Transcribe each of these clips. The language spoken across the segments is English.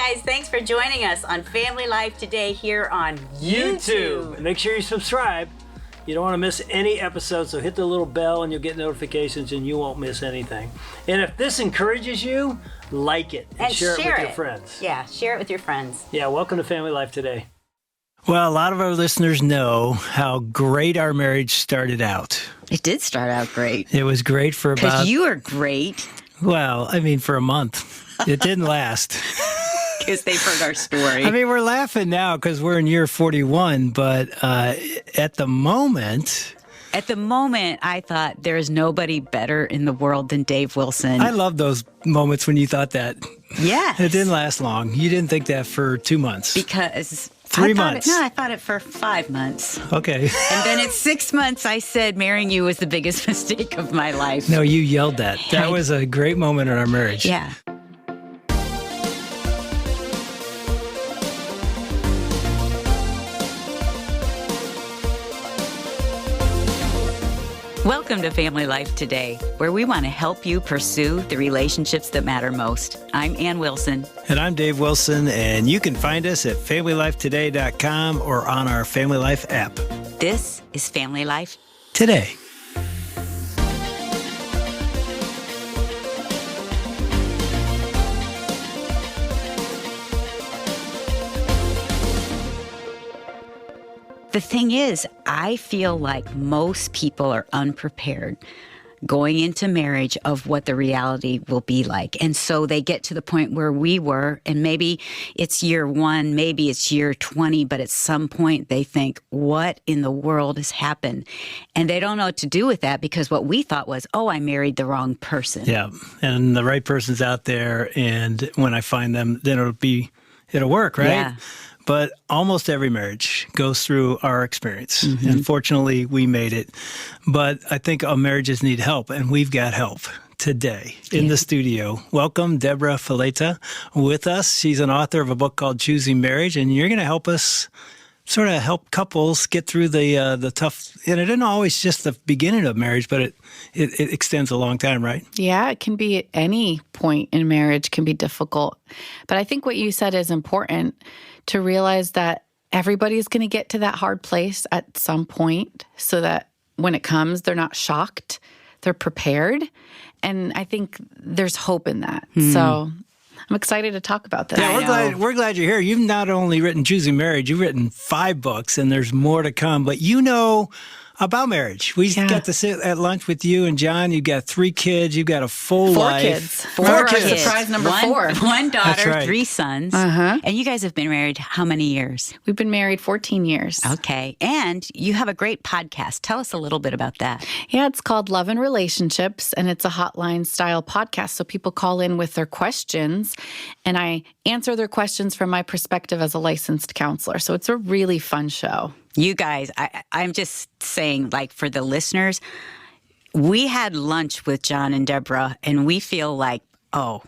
guys, thanks for joining us on Family Life Today here on YouTube. Make sure you subscribe. You don't want to miss any episodes, so hit the little bell and you'll get notifications and you won't miss anything. And if this encourages you, like it and share it with your friends. Yeah, share it with your friends. Yeah, welcome to Family Life Today. Well, a lot of our listeners know how great our marriage started out. It did start out great. It was great for about... Because you were great. Well, I mean, for a month. It didn't last. Because they've heard our story. I mean, we're laughing now because we're in year 41, but at the moment... At the moment, I thought there is nobody better in the world than Dave Wilson. I love those moments when you thought that. Yes. It didn't last long. You didn't think that for 2 months. Because... 3 months. I thought it for 5 months. Okay. And then at 6 months, I said marrying you was the biggest mistake of my life. No, you yelled that. That was a great moment in our marriage. Yeah. Welcome to Family Life Today, where we want to help you pursue the relationships that matter most. I'm Ann Wilson. And I'm Dave Wilson, and you can find us at FamilyLifeToday.com or on our Family Life app. This is Family Life Today. The thing is, I feel like most people are unprepared going into marriage of what the reality will be like. And so they get to the point where we were, and maybe it's year 1, maybe it's year 20, but at some point they think, what in the world has happened? And they don't know what to do with that because what we thought was, oh, I married the wrong person. Yeah, and the right person's out there, and when I find them, then it'll work, right? Yeah. But almost every marriage goes through our experience. Mm-hmm. And fortunately, we made it. But I think all marriages need help, and we've got help today in the studio. Welcome, Debra Fileta, with us. She's an author of a book called Choosing Marriage, and you're going to help us sort of help couples get through the tough, and it isn't always just the beginning of marriage, but it extends a long time, right? Yeah, it can be at any point in marriage can be difficult. But I think what you said is important to realize that everybody's going to get to that hard place at some point so that when it comes, they're not shocked, they're prepared. And I think there's hope in that. So I'm excited to talk about this. Yeah, we're glad you're here. You've not only written Choosing Marriage, you've written 5 books, and there's more to come. But you know about marriage. We got to sit at lunch with you and John. You've got 3 kids. You've got a full life. 4 kids. Surprise number 4. One daughter, right. 3 sons. Uh-huh. And you guys have been married how many years? We've been married 14 years. Okay. And you have a great podcast. Tell us a little bit about that. Yeah, it's called Love and Relationships, and it's a hotline-style podcast. So people call in with their questions, and I answer their questions from my perspective as a licensed counselor. So it's a really fun show. You guys, I'm just saying, like, for the listeners, we had lunch with John and Debra, and we feel like, oh,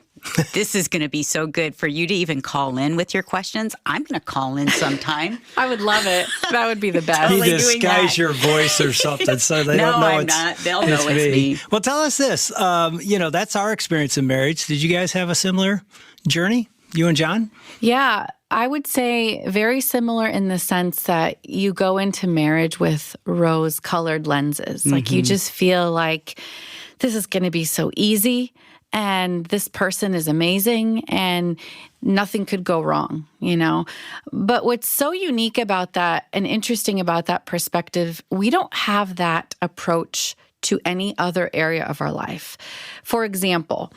this is going to be so good for you to even call in with your questions. I'm going to call in sometime. I would love it. That would be the best. Totally You disguise your voice or something so they don't know I'm not. They'll know it's me. Well, tell us this. That's our experience in marriage. Did you guys have a similar journey, you and John? Yeah, I would say very similar in the sense that you go into marriage with rose-colored lenses. Like you just feel like this is going to be so easy and this person is amazing and nothing could go wrong, you know? But what's so unique about that and interesting about that perspective, we don't have that approach to any other area of our life. For example,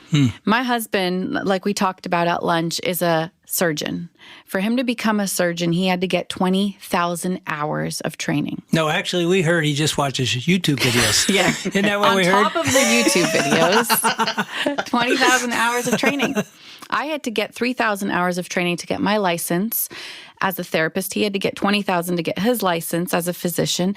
my husband, like we talked about at lunch, is a surgeon. For him to become a surgeon, he had to get 20,000 hours of training. No, actually, we heard he just watches YouTube videos. Yeah. Isn't that what we heard? On top of the YouTube videos, 20,000 hours of training. I had to get 3,000 hours of training to get my license as a therapist. He had to get 20,000 to get his license as a physician.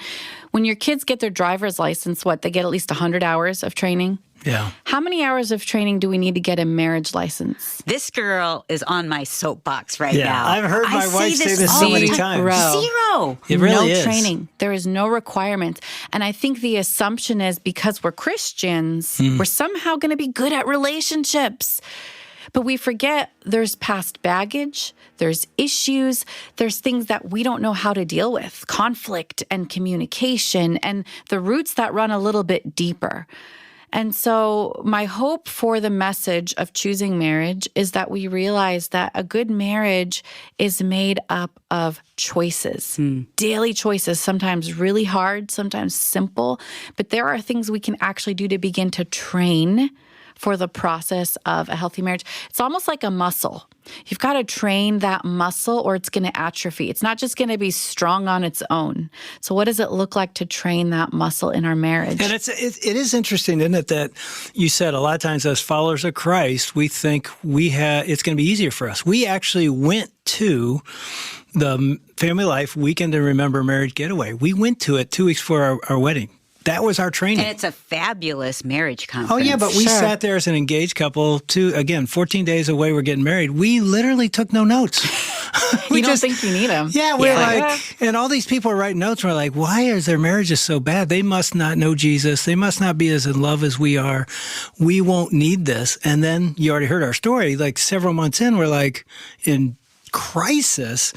When your kids get their driver's license, they get at least 100 hours of training? Yeah. How many hours of training do we need to get a marriage license? This girl is on my soapbox right now. Yeah, I've heard my wife say this so many times. Zero. It really no is. training. There is no requirement. And I think the assumption is because we're Christians, we're somehow going to be good at relationships. But we forget there's past baggage, there's issues, there's things that we don't know how to deal with, conflict and communication, and the roots that run a little bit deeper. And so my hope for the message of choosing marriage is that we realize that a good marriage is made up of choices, daily choices, sometimes really hard, sometimes simple, but there are things we can actually do to begin to train for the process of a healthy marriage. It's almost like a muscle. You've got to train that muscle or it's going to atrophy. It's not just going to be strong on its own. So what does it look like to train that muscle in our marriage? And it is interesting, isn't it, that you said a lot of times as followers of Christ, we think it's going to be easier for us. We actually went to the Family Life Weekend to Remember Marriage Getaway. We went to it 2 weeks before our wedding. That was our training. And it's a fabulous marriage conference. Oh, yeah, but we sat there as an engaged couple, 14 days away, we're getting married. We literally took no notes. You don't think you need them. Yeah, we're and all these people are writing notes. We're like, why is their marriages so bad? They must not know Jesus. They must not be as in love as we are. We won't need this. And then you already heard our story. Like several months in, we're like in crisis.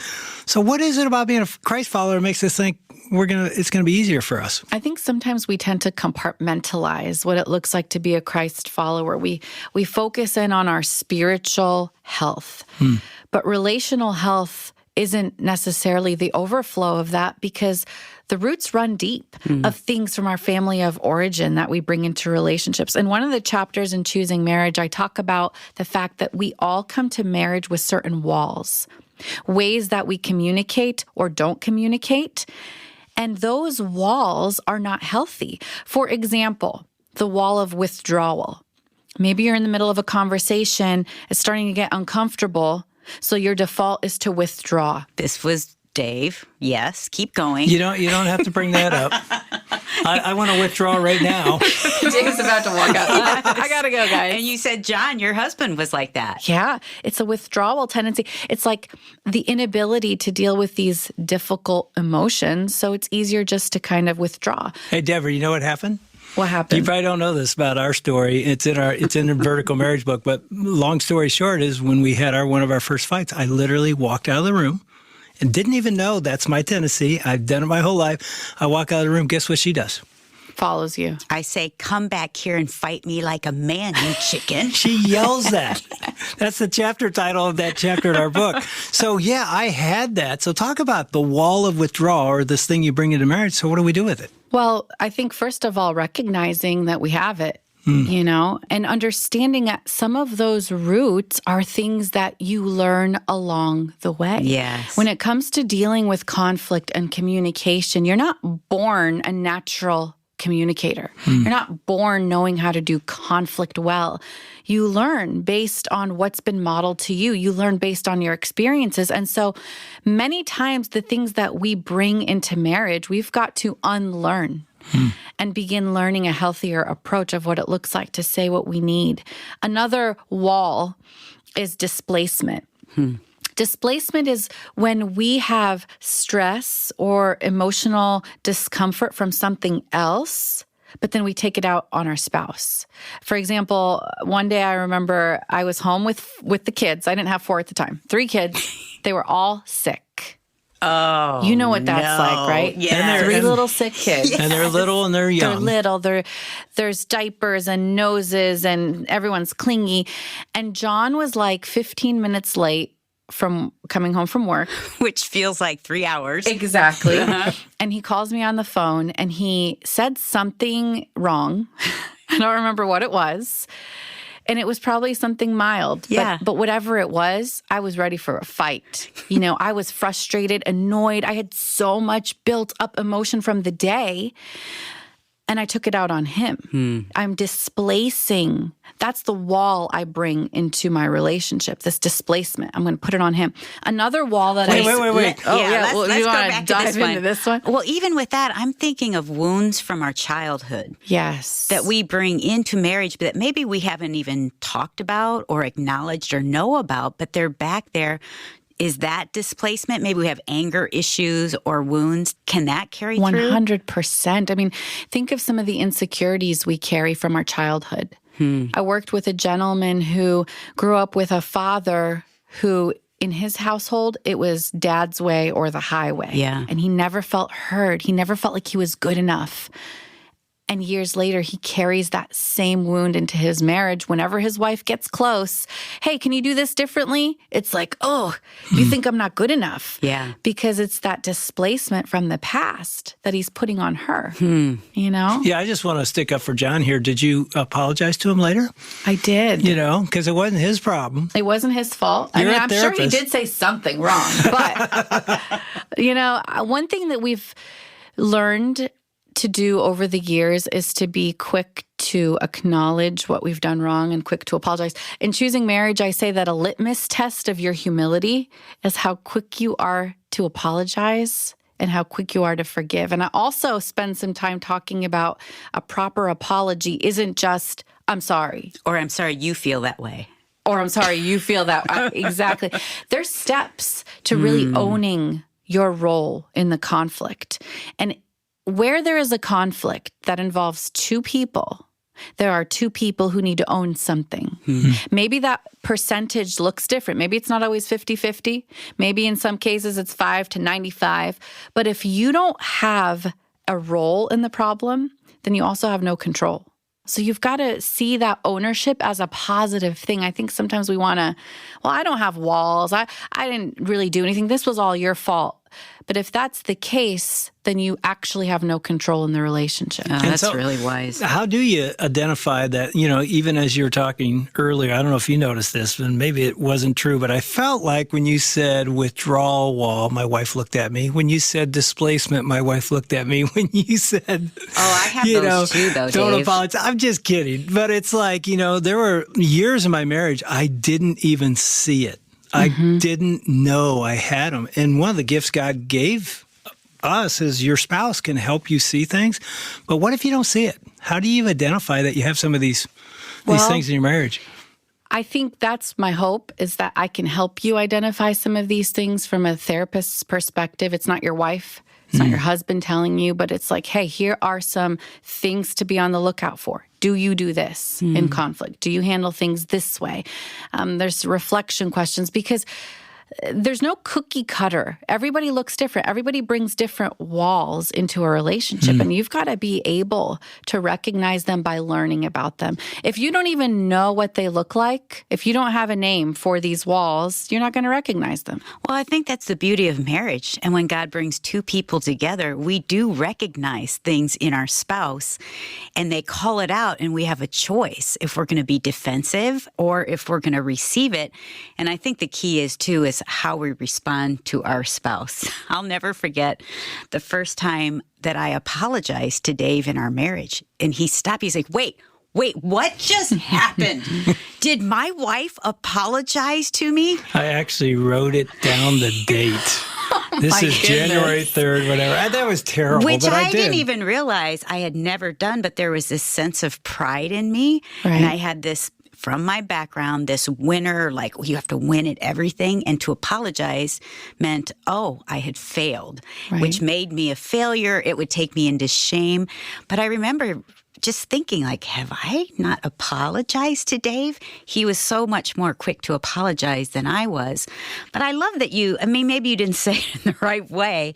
So what is it about being a Christ follower that makes us think it's going to be easier for us? I think sometimes we tend to compartmentalize what it looks like to be a Christ follower. We focus in on our spiritual health, but relational health isn't necessarily the overflow of that because the roots run deep of things from our family of origin that we bring into relationships. And one of the chapters in Choosing Marriage, I talk about the fact that we all come to marriage with certain walls, ways that we communicate or don't communicate. And those walls are not healthy. For example, the wall of withdrawal. Maybe you're in the middle of a conversation, it's starting to get uncomfortable, so your default is to withdraw. This was Dave. Yes, keep going. You don't have to bring that up. I want to withdraw right now. Dave's about to walk out. I gotta go, guys. And you said, John, your husband was like that. Yeah, it's a withdrawal tendency. It's like the inability to deal with these difficult emotions, so it's easier just to kind of withdraw. Hey, Debra, you know what happened? What happened? You probably don't know this about our story. It's in the Vertical Marriage book, but long story short is when we had one of our first fights, I literally walked out of the room and didn't even know that's my tendency. I've done it my whole life. I walk out of the room. Guess what she does? Follows you. I say, come back here and fight me like a man, you chicken. She yells that. That's the chapter title of that chapter in our book. So, yeah, I had that. So talk about the wall of withdrawal or this thing you bring into marriage. So what do we do with it? Well, I think first of all, recognizing that we have it. And understanding that some of those roots are things that you learn along the way. Yes. When it comes to dealing with conflict and communication, you're not born a natural communicator. You're not born knowing how to do conflict well. You learn based on what's been modeled to you. You learn based on your experiences. And so many times the things that we bring into marriage, we've got to unlearn. And begin learning a healthier approach of what it looks like to say what we need. Another wall is displacement. Displacement is when we have stress or emotional discomfort from something else, but then we take it out on our spouse. For example, one day I remember I was home with the kids. I didn't have 4 at the time. 3 kids. They were all sick. Oh, you know what that's like, right? Yeah. 3 little sick kids. And they're little and they're young. They're little. There's diapers and noses and everyone's clingy. And John was like 15 minutes late from coming home from work. Which feels like 3 hours. Exactly. And he calls me on the phone and he said something wrong. I don't remember what it was. And it was probably something mild. Yeah. But whatever it was, I was ready for a fight. I was frustrated, annoyed. I had so much built up emotion from the day. And I took it out on him. I'm displacing. That's the wall I bring into my relationship, this displacement. I'm going to put it on him. Another wall that Wait. Oh, yeah. Let's you go want back to dive to this into this one? Well, even with that, I'm thinking of wounds from our childhood. Yes. That we bring into marriage, but that maybe we haven't even talked about or acknowledged or know about, but they're back there. Is that displacement? Maybe we have anger issues or wounds. Can that carry through? 100%. I mean, think of some of the insecurities we carry from our childhood. I worked with a gentleman who grew up with a father who, in his household, it was dad's way or the highway. Yeah. And he never felt heard. He never felt like he was good enough. And years later, he carries that same wound into his marriage. Whenever his wife gets close, hey, can you do this differently? It's like, oh, you think I'm not good enough. Yeah. Because it's that displacement from the past that he's putting on her, you know? Yeah, I just want to stick up for John here. Did you apologize to him later? I did. You know, because it wasn't his problem. It wasn't his fault. You're a I'm sure he therapist. did say something wrong. But, you know, one thing that we've learned to do over the years is to be quick to acknowledge what we've done wrong and quick to apologize. In choosing marriage, I say that a litmus test of your humility is how quick you are to apologize and how quick you are to forgive. And I also spend some time talking about a proper apology isn't just, I'm sorry. Or I'm sorry you feel that way. Or I'm sorry you feel that. Exactly. There's steps to really owning your role in the conflict. And where there is a conflict that involves two people, there are two people who need to own something. Maybe that percentage looks different. Maybe it's not always 50-50. Maybe in some cases it's 5 to 95. But if you don't have a role in the problem, then you also have no control. So you've got to see that ownership as a positive thing. I think sometimes we want to, well, I don't have walls. I didn't really do anything. This was all your fault. But if that's the case, then you actually have no control in the relationship. Oh, that's really wise. How do you identify that, you know, even as you were talking earlier, I don't know if you noticed this, and maybe it wasn't true, but I felt like when you said withdrawal wall, my wife looked at me. When you said displacement, my wife looked at me. When you said, I have those too, though, don't Dave. apologize. I'm just kidding. But it's like, you know, there were years in my marriage, I didn't even see it. I didn't know I had them. And one of the gifts God gave us is your spouse can help you see things. But what if you don't see it? How do you identify that you have some of these things in your marriage? I think that's my hope, is that I can help you identify some of these things from a therapist's perspective. It's not your wife. It's not your husband telling you, but it's like, hey, here are some things to be on the lookout for. Do you do this in conflict? Do you handle things this way? There's reflection questions because there's no cookie cutter. Everybody looks different. Everybody brings different walls into a relationship, and you've got to be able to recognize them by learning about them. If you don't even know what they look like, if you don't have a name for these walls, you're not going to recognize them. Well, I think that's the beauty of marriage. And when God brings two people together, we do recognize things in our spouse, and they call it out, and we have a choice if we're going to be defensive or if we're going to receive it. And I think the key is, too, is how we respond to our spouse. I'll never forget the first time that I apologized to Dave in our marriage. And he stopped. He's like, wait, what just happened? Did my wife apologize to me? I actually wrote it down the date. This is January 3rd, whatever. That was terrible, Which but I did. didn't even realize I had never done, but there was this sense of pride in me. Right. And I had this, from my background, this winner, like you have to win at everything. And to apologize meant, I had failed, which made me a failure. It would take me into shame. But I remember just thinking, like, have I not apologized to Dave? He was so much more quick to apologize than I was. But I love that maybe you didn't say it in the right way.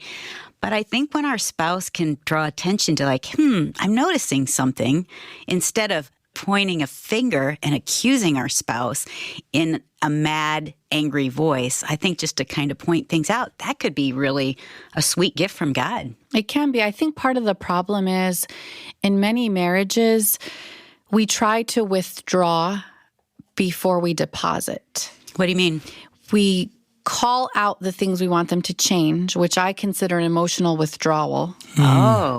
But I think when our spouse can draw attention to like, I'm noticing something, instead of pointing a finger and accusing our spouse in a mad, angry voice, I think just to kind of point things out, that could be really a sweet gift from God. It can be. I think part of the problem is in many marriages, we try to withdraw before we deposit. What do you mean? We call out the things we want them to change, which I consider an emotional withdrawal.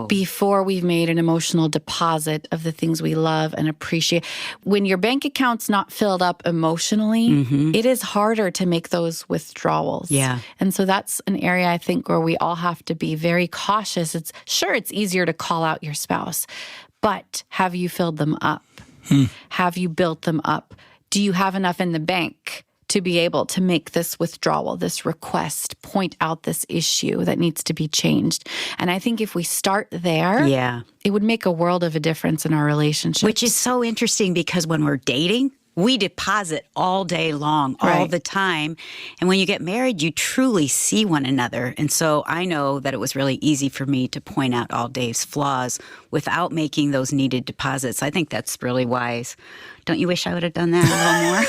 Before we've made an emotional deposit of the things we love and appreciate. When your bank account's not filled up emotionally, it is harder to make those withdrawals. Yeah. And so that's an area I think where we all have to be very cautious. It's easier to call out your spouse, but have you filled them up? Have you built them up? Do you have enough in the bank to be able to make this withdrawal, this request, point out this issue that needs to be changed. And I think if we start there, it would make a world of a difference in our relationship. Which is so interesting because when we're dating, we deposit all day long, all the time. And when you get married, you truly see one another. And so I know that it was really easy for me to point out all Dave's flaws without making those needed deposits. I think that's really wise. Don't you wish I would have done that a little more?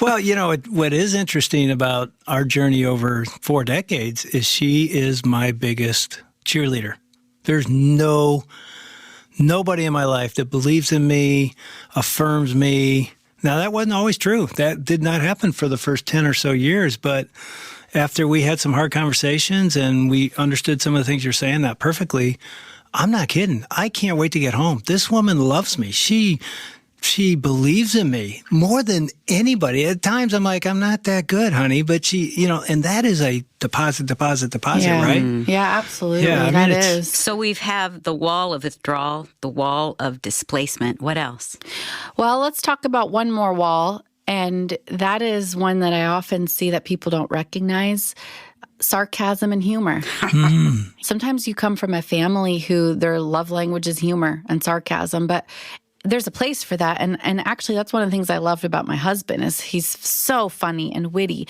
Well, what is interesting about our journey over 4 decades is she is my biggest cheerleader. There's nobody in my life that believes in me, affirms me. Now, that wasn't always true. That did not happen for the first 10 or so years. But after we had some hard conversations and we understood some of the things you're saying that perfectly, I'm not kidding. I can't wait to get home. This woman loves me. She believes in me more than anybody. At times I'm like, I'm not that good, honey. But she, and that is a deposit, right? Yeah, absolutely. Yeah, that is. So we have the wall of withdrawal, the wall of displacement. What else? Well, let's talk about one more wall. And that is one that I often see that people don't recognize. Sarcasm and humor. Sometimes you come from a family who their love language is humor and sarcasm, but there's a place for that. And actually, that's one of the things I loved about my husband is he's so funny and witty.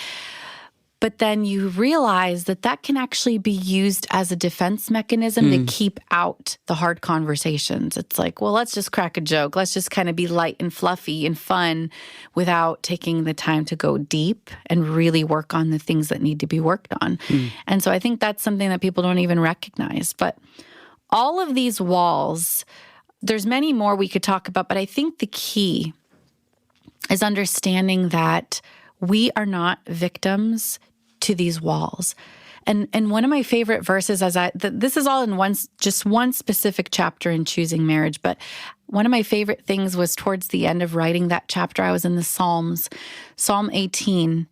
But then you realize that can actually be used as a defense mechanism to keep out the hard conversations. It's like, well, let's just crack a joke. Let's just kind of be light and fluffy and fun without taking the time to go deep and really work on the things that need to be worked on. And so I think that's something that people don't even recognize. But all of these walls, there's many more we could talk about, but I think the key is understanding that we are not victims to these walls. And one of my favorite verses, this is all in just one specific chapter in Choosing Marriage, but one of my favorite things was towards the end of writing that chapter, I was in the Psalms, Psalm 18,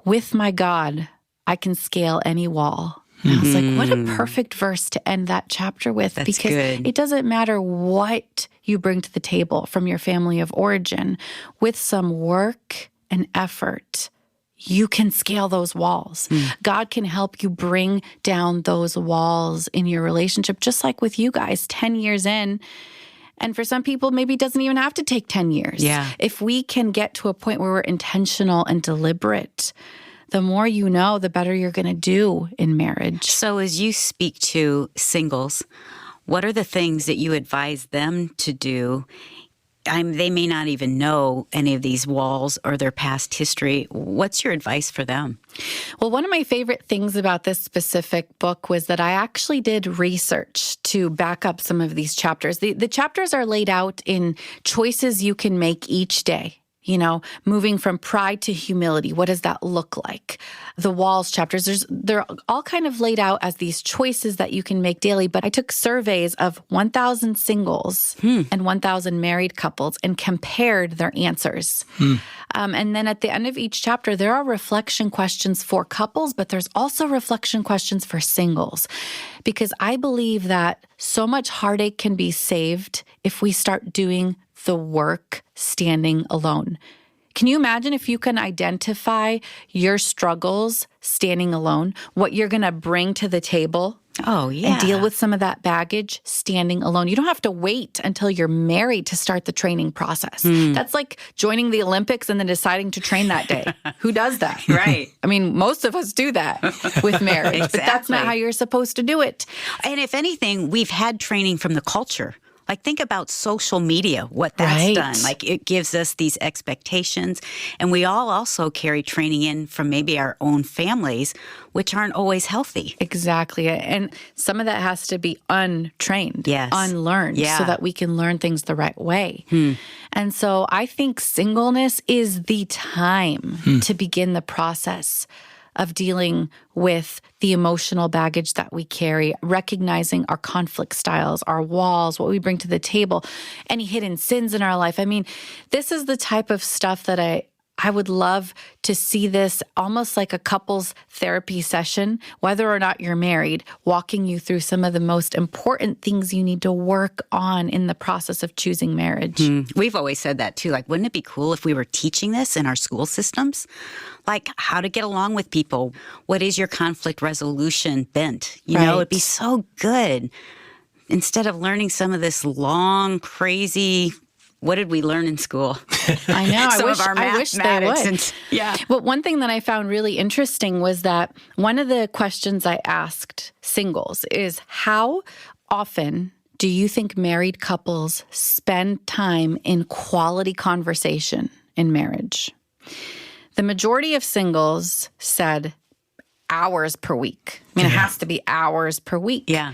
with my God, I can scale any wall. And I was like, what a perfect verse to end that chapter with. That's because good. It doesn't matter what you bring to the table from your family of origin. With some work and effort, you can scale those walls. God can help you bring down those walls in your relationship, just like with you guys 10 years in. And for some people, maybe it doesn't even have to take 10 years. Yeah. If we can get to a point where we're intentional and deliberate, the more you know, the better you're going to do in marriage. So as you speak to singles, what are the things that you advise them to do? They may not even know any of these walls or their past history. What's your advice for them? Well, one of my favorite things about this specific book was that I actually did research to back up some of these chapters. The chapters are laid out in choices you can make each day. Moving from pride to humility. What does that look like? The walls chapters, they're all kind of laid out as these choices that you can make daily. But I took surveys of 1,000 singles and 1,000 married couples and compared their answers. And then at the end of each chapter, there are reflection questions for couples, but there's also reflection questions for singles. Because I believe that so much heartache can be saved if we start doing the work standing alone. Can you imagine if you can identify your struggles standing alone, what you're going to bring to the table? Oh, yeah. And deal with some of that baggage standing alone. You don't have to wait until you're married to start the training process. That's like joining the Olympics and then deciding to train that day. Who does that? Right. I mean, most of us do that with marriage, Exactly. But that's not how you're supposed to do it. And if anything, we've had training from the culture. Like, think about social media, what that's done. Like, it gives us these expectations. And we all also carry training in from maybe our own families, which aren't always healthy. Exactly. And some of that has to be untrained, unlearned, so that we can learn things the right way. And so I think singleness is the time to begin the process of dealing with the emotional baggage that we carry, recognizing our conflict styles, our walls, what we bring to the table, any hidden sins in our life. I mean, this is the type of stuff that I would love to see this almost like a couples therapy session, whether or not you're married, walking you through some of the most important things you need to work on in the process of choosing marriage. We've always said that too. Like, wouldn't it be cool if we were teaching this in our school systems? Like how to get along with people. What is your conflict resolution bent? You know, it'd be so good. Instead of learning some of this long, crazy, what did we learn in school? I know. I wish they would. Yeah. But one thing that I found really interesting was that one of the questions I asked singles is, how often do you think married couples spend time in quality conversation in marriage? The majority of singles said hours per week. I mean, it has to be hours per week. Yeah.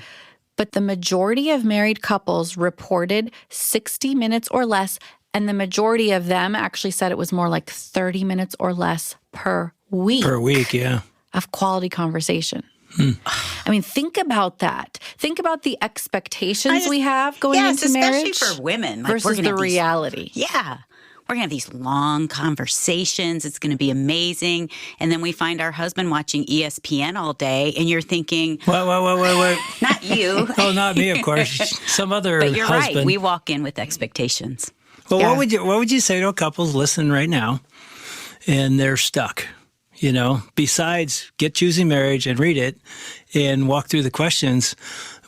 But the majority of married couples reported 60 minutes or less, and the majority of them actually said it was more like 30 minutes or less per week. Per week, yeah. Of quality conversation. I mean, think about that. Think about the expectations we have going into marriage. Especially for women. Like, versus the reality. Yeah. We're going to have these long conversations. It's going to be amazing. And then we find our husband watching ESPN all day, and you're thinking, Wait. Not you. Oh, not me, of course. Some other But you're husband. right. We walk in with expectations. Well, what would you say to a couple's listening right now and they're stuck? You know, besides get Choosing Marriage and read it and walk through the questions.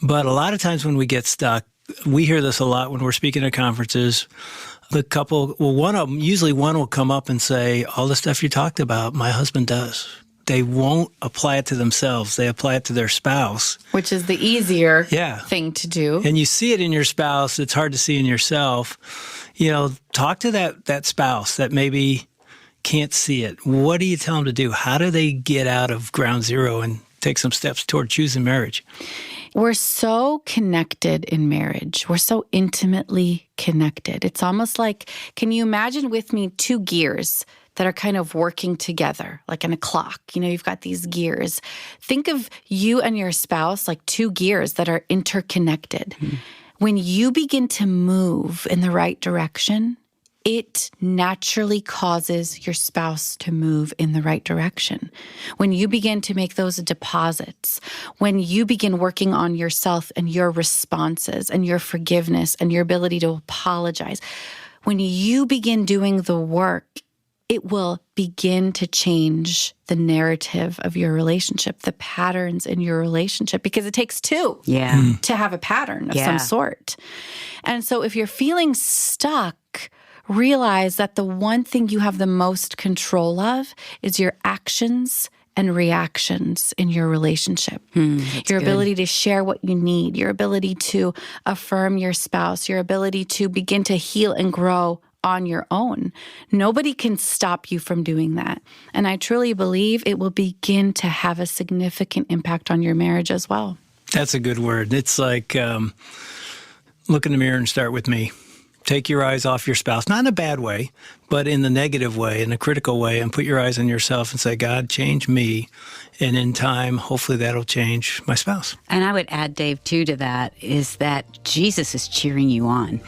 But a lot of times when we get stuck, we hear this a lot when we're speaking at conferences. The couple, usually one will come up and say, all the stuff you talked about, my husband does. They won't apply it to themselves. They apply it to their spouse. Which is the easier thing to do. And you see it in your spouse. It's hard to see in yourself. You know, talk to that spouse that maybe can't see it. What do you tell them to do? How do they get out of ground zero and take some steps toward choosing marriage? We're so connected in marriage. We're so intimately connected. It's almost like, can you imagine with me two gears that are kind of working together, like in a clock? You know, you've got these gears. Think of you and your spouse like two gears that are interconnected. When you begin to move in the right direction, it naturally causes your spouse to move in the right direction. When you begin to make those deposits, when you begin working on yourself and your responses and your forgiveness and your ability to apologize, when you begin doing the work, it will begin to change the narrative of your relationship, the patterns in your relationship, because it takes two to have a pattern of some sort. And so if you're feeling stuck, realize that the one thing you have the most control of is your actions and reactions in your relationship. Your ability to share what you need, your ability to affirm your spouse, your ability to begin to heal and grow on your own. Nobody can stop you from doing that. And I truly believe it will begin to have a significant impact on your marriage as well. That's a good word. It's like look in the mirror and start with me. Take your eyes off your spouse, not in a bad way, but in the negative way, in a critical way, and put your eyes on yourself and say, God, change me. And in time, hopefully that'll change my spouse. And I would add, Dave, too, to that is that Jesus is cheering you on.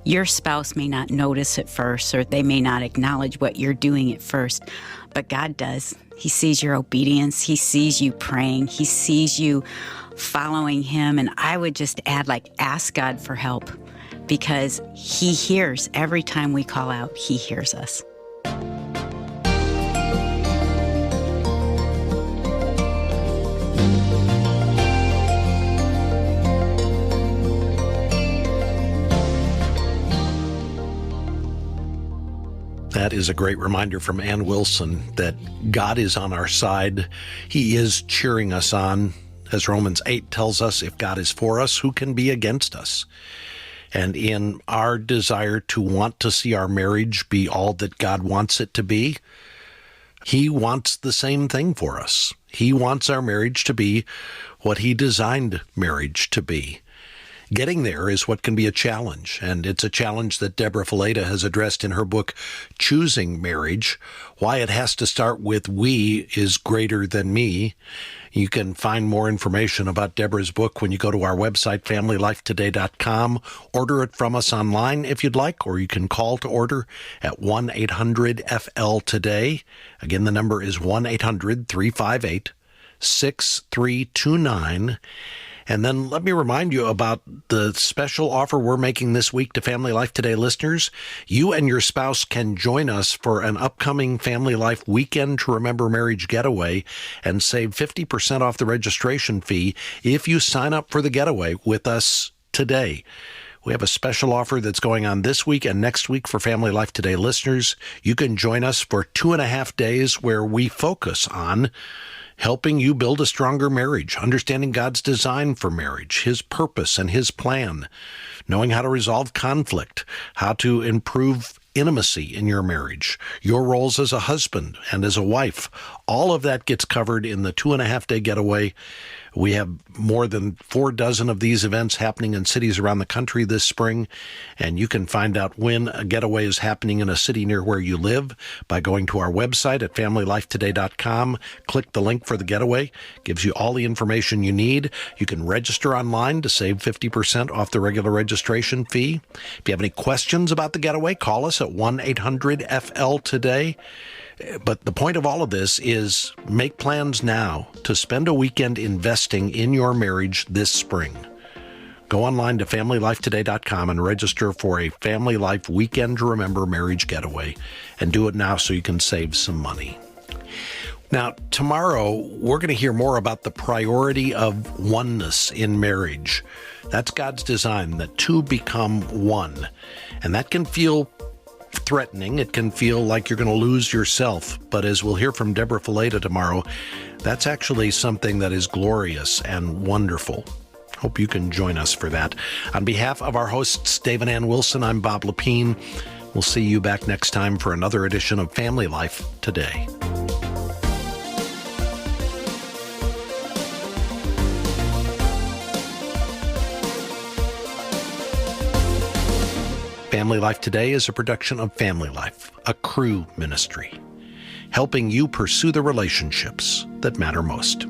Your spouse may not notice at first, or they may not acknowledge what you're doing at first, but God does. He sees your obedience. He sees you praying. He sees you following him. And I would just add, ask God for help. Because he hears every time we call out, he hears us. That is a great reminder from Ann Wilson that God is on our side. He is cheering us on. As Romans 8 tells us, if God is for us, who can be against us? And in our desire to want to see our marriage be all that God wants it to be, he wants the same thing for us. He wants our marriage to be what he designed marriage to be. Getting there is what can be a challenge, and it's a challenge that Debra Fileta has addressed in her book, Choosing Marriage, Why It Has to Start with We is Greater Than Me. You can find more information about Debra's book when you go to our website, FamilyLifeToday.com. Order it from us online if you'd like, or you can call to order at 1-800-FL-TODAY. Again, the number is 1-800-358-6329. And then let me remind you about the special offer we're making this week to Family Life Today listeners. You and your spouse can join us for an upcoming Family Life Weekend to Remember Marriage getaway and save 50% off the registration fee if you sign up for the getaway with us today. We have a special offer that's going on this week and next week for Family Life Today listeners. You can join us for 2.5 days where we focus on helping you build a stronger marriage, understanding God's design for marriage, His purpose and His plan, knowing how to resolve conflict, how to improve intimacy in your marriage, your roles as a husband and as a wife. All of that gets covered in the 2.5-day getaway. We have more than 4 dozen of these events happening in cities around the country this spring, and you can find out when a getaway is happening in a city near where you live by going to our website at FamilyLifeToday.com. Click the link for the getaway. Gives you all the information you need. You can register online to save 50% off the regular registration fee. If you have any questions about the getaway, call us at 1-800-FL-TODAY. But the point of all of this is make plans now to spend a weekend investing in your marriage this spring. Go online to FamilyLifeToday.com and register for a Family Life Weekend to Remember Marriage getaway, and do it now so you can save some money. Now, tomorrow, we're going to hear more about the priority of oneness in marriage. That's God's design, that two become one. And that can feel threatening. It can feel like you're going to lose yourself. But as we'll hear from Debra Fileta tomorrow, that's actually something that is glorious and wonderful. Hope you can join us for that. On behalf of our hosts, Dave and Ann Wilson, I'm Bob Lepine. We'll see you back next time for another edition of Family Life Today. Family Life Today is a production of Family Life, a Cru ministry, helping you pursue the relationships that matter most.